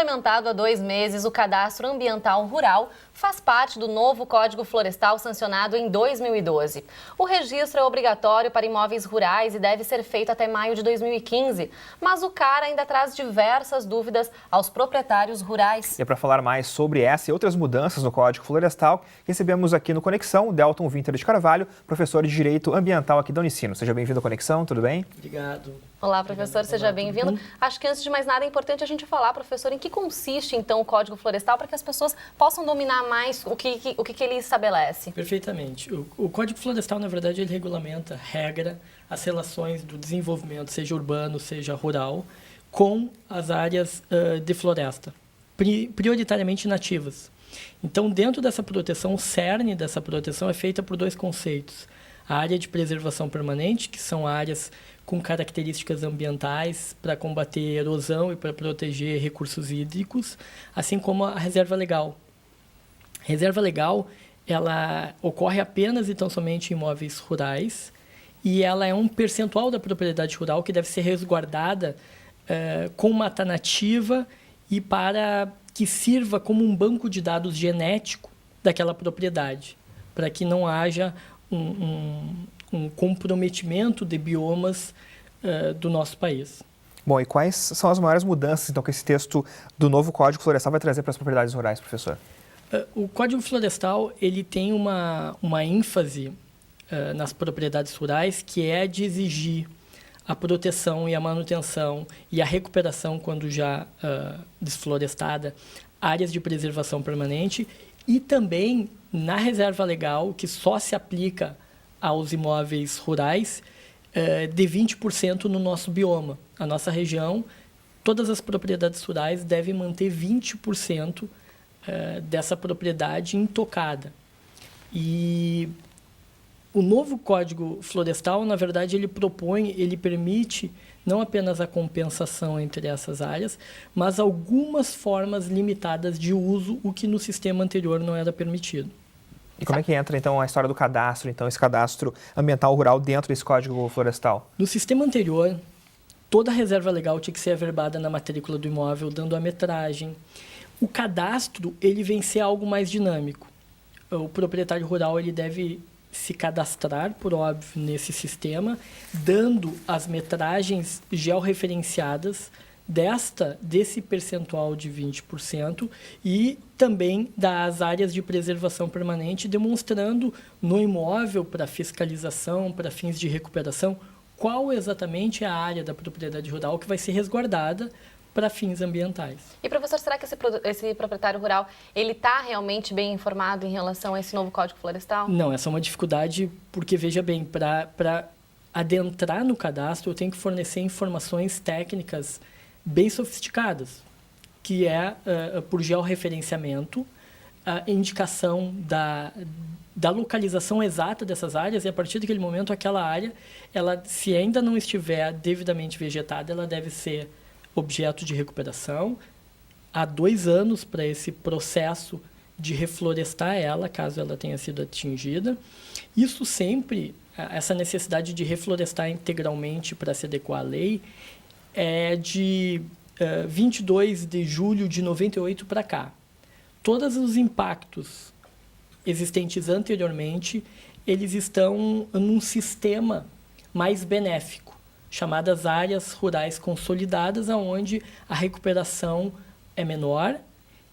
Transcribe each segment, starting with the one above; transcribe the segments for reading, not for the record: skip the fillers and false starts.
Implementado há 2 meses, o Cadastro Ambiental Rural faz parte do novo Código Florestal sancionado em 2012. O registro é obrigatório para imóveis rurais e deve ser feito até maio de 2015. Mas o CAR ainda traz diversas dúvidas aos proprietários rurais. E para falar mais sobre essa e outras mudanças no Código Florestal, recebemos aqui no Conexão o Delton Winter de Carvalho, professor de Direito Ambiental aqui da Unicino. Seja bem-vindo à Conexão, tudo bem? Obrigado. Olá, professor, seja bem-vindo. Acho que antes de mais nada é importante a gente falar, professor, em que consiste então o Código Florestal para que as pessoas possam dominar mais o que ele estabelece. Perfeitamente. O Código Florestal, na verdade, ele regulamenta, regra as relações do desenvolvimento, seja urbano, seja rural, com as áreas de floresta, prioritariamente nativas. Então, dentro dessa proteção, o cerne dessa proteção é feita por 2 conceitos. A área de preservação permanente, que são áreas com características ambientais para combater erosão e para proteger recursos hídricos, assim como a reserva legal. A reserva legal, ela ocorre apenas e tão somente em imóveis rurais e ela é um percentual da propriedade rural que deve ser resguardada com mata nativa e para que sirva como um banco de dados genético daquela propriedade, para que não haja um comprometimento de biomas do nosso país. Bom, e quais são as maiores mudanças, então, que esse texto do novo Código Florestal vai trazer para as propriedades rurais, professor? O Código Florestal ele tem uma ênfase nas propriedades rurais, que é de exigir a proteção e a manutenção e a recuperação, quando já desflorestada, áreas de preservação permanente e também na reserva legal, que só se aplica aos imóveis rurais, de 20% no nosso bioma. A nossa região, todas as propriedades rurais devem manter 20% dessa propriedade intocada. E o novo Código Florestal, na verdade, ele permite não apenas a compensação entre essas áreas, mas algumas formas limitadas de uso, o que no sistema anterior não era permitido. E como é que entra, então, a história do cadastro, então, esse cadastro ambiental rural dentro desse Código Florestal? No sistema anterior, toda a reserva legal tinha que ser averbada na matrícula do imóvel, dando a metragem. O cadastro, ele vem ser algo mais dinâmico. O proprietário rural, ele deve se cadastrar, por óbvio, nesse sistema, dando as metragens georreferenciadas desse percentual de 20% e também das áreas de preservação permanente, demonstrando no imóvel para fiscalização, para fins de recuperação, qual exatamente é a área da propriedade rural que vai ser resguardada para fins ambientais. E, professor, será que esse proprietário rural ele está realmente bem informado em relação a esse novo Código Florestal? Não, essa é uma dificuldade porque, veja bem, para adentrar no cadastro, eu tenho que fornecer informações técnicas bem sofisticadas, que é, por georreferenciamento, a indicação da localização exata dessas áreas, e a partir daquele momento, aquela área, se ainda não estiver devidamente vegetada, ela deve ser objeto de recuperação. Há 2 anos para esse processo de reflorestar ela, caso ela tenha sido atingida. Isso sempre, essa necessidade de reflorestar integralmente para se adequar à lei, é de 22 de julho de 98 para cá. Todos os impactos existentes anteriormente, eles estão num sistema mais benéfico, chamadas áreas rurais consolidadas, onde a recuperação é menor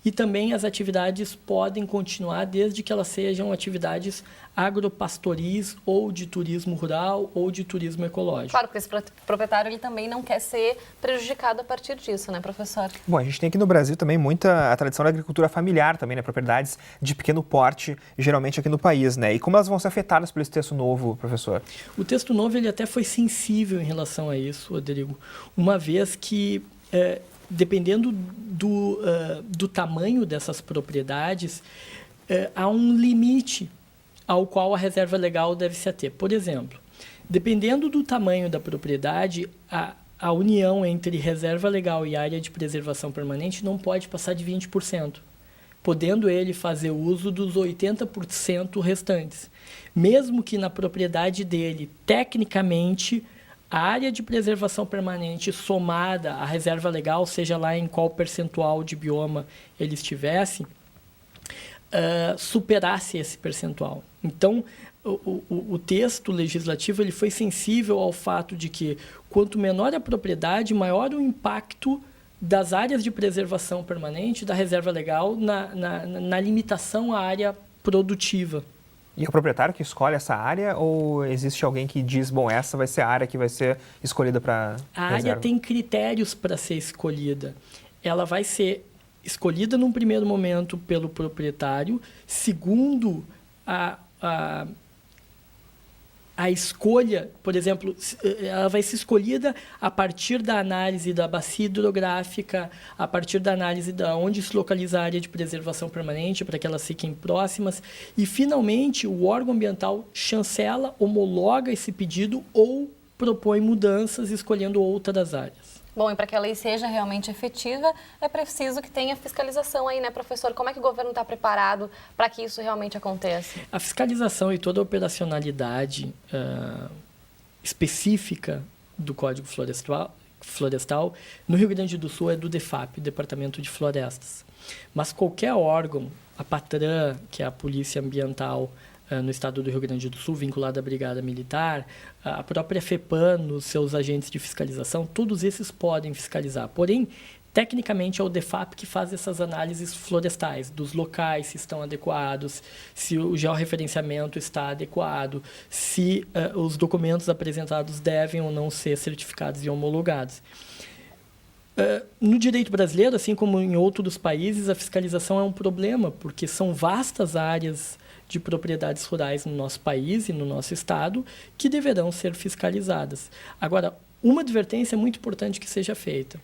e também as atividades podem continuar desde que elas sejam atividades agropastoris ou de turismo rural ou de turismo ecológico. Claro, porque esse proprietário ele também não quer ser prejudicado a partir disso, né, professor? Bom, a gente tem aqui no Brasil também muita a tradição da agricultura familiar também, né? Propriedades de pequeno porte, geralmente aqui no país, né? E como elas vão ser afetadas por esse texto novo, professor? O texto novo ele até foi sensível em relação a isso, Rodrigo, uma vez que dependendo do tamanho dessas propriedades, há um limite ao qual a reserva legal deve se ater. Por exemplo, dependendo do tamanho da propriedade, a união entre reserva legal e área de preservação permanente não pode passar de 20%, podendo ele fazer uso dos 80% restantes. Mesmo que na propriedade dele, tecnicamente, a área de preservação permanente somada à reserva legal, seja lá em qual percentual de bioma ele estivesse, superasse esse percentual. Então, o texto legislativo ele foi sensível ao fato de que, quanto menor a propriedade, maior o impacto das áreas de preservação permanente, da reserva legal, na limitação à área produtiva. E é o proprietário que escolhe essa área ou existe alguém que diz, bom, essa vai ser a área que vai ser escolhida para a área tem critérios para ser escolhida. Ela vai ser escolhida num primeiro momento pelo proprietário, segundo a escolha, por exemplo, ela vai ser escolhida a partir da análise da bacia hidrográfica, a partir da análise de onde se localiza a área de preservação permanente, para que elas fiquem próximas. E, finalmente, o órgão ambiental chancela, homologa esse pedido ou propõe mudanças escolhendo outras áreas. Bom, e para que a lei seja realmente efetiva, é preciso que tenha fiscalização aí, né, professor? Como é que o governo está preparado para que isso realmente aconteça? A fiscalização e toda a operacionalidade específica do Código Florestal no Rio Grande do Sul é do DEFAP, Departamento de Florestas. Mas qualquer órgão, a PATRAN, que é a Polícia Ambiental no estado do Rio Grande do Sul, vinculada à Brigada Militar, a própria FEPAM, nos seus agentes de fiscalização, todos esses podem fiscalizar. Porém, tecnicamente é o DEFAP que faz essas análises florestais, dos locais, se estão adequados, se o georreferenciamento está adequado, se os documentos apresentados devem ou não ser certificados e homologados. No direito brasileiro, assim como em outros países, a fiscalização é um problema, porque são vastas áreas de propriedades rurais no nosso país e no nosso estado que deverão ser fiscalizadas. Agora, uma advertência muito importante que seja feita.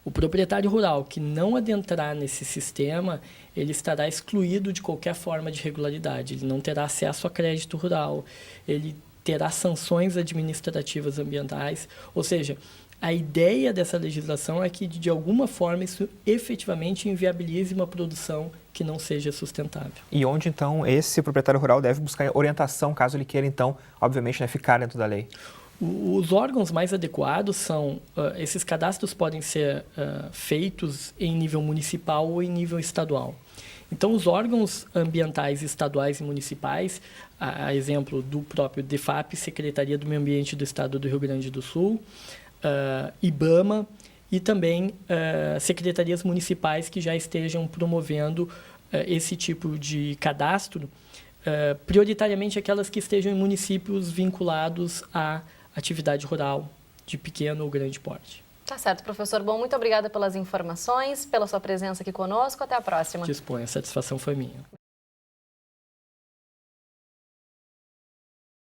O proprietário rural que não adentrar nesse sistema, ele estará excluído de qualquer forma de regularidade. Ele não terá acesso a crédito rural, ele terá sanções administrativas ambientais, ou seja, a ideia dessa legislação é que, de alguma forma, isso efetivamente inviabilize uma produção que não seja sustentável. E onde, então, esse proprietário rural deve buscar orientação, caso ele queira, então, obviamente, né, ficar dentro da lei? Os órgãos mais adequados são... esses cadastros podem ser feitos em nível municipal ou em nível estadual. Então, os órgãos ambientais estaduais e municipais, a exemplo do próprio DEFAP, Secretaria do Meio Ambiente do Estado do Rio Grande do Sul, IBAMA e também secretarias municipais que já estejam promovendo esse tipo de cadastro, prioritariamente aquelas que estejam em municípios vinculados à atividade rural de pequeno ou grande porte. Tá certo, professor. Bom, muito obrigada pelas informações, pela sua presença aqui conosco. Até a próxima. Disponha, a satisfação foi minha.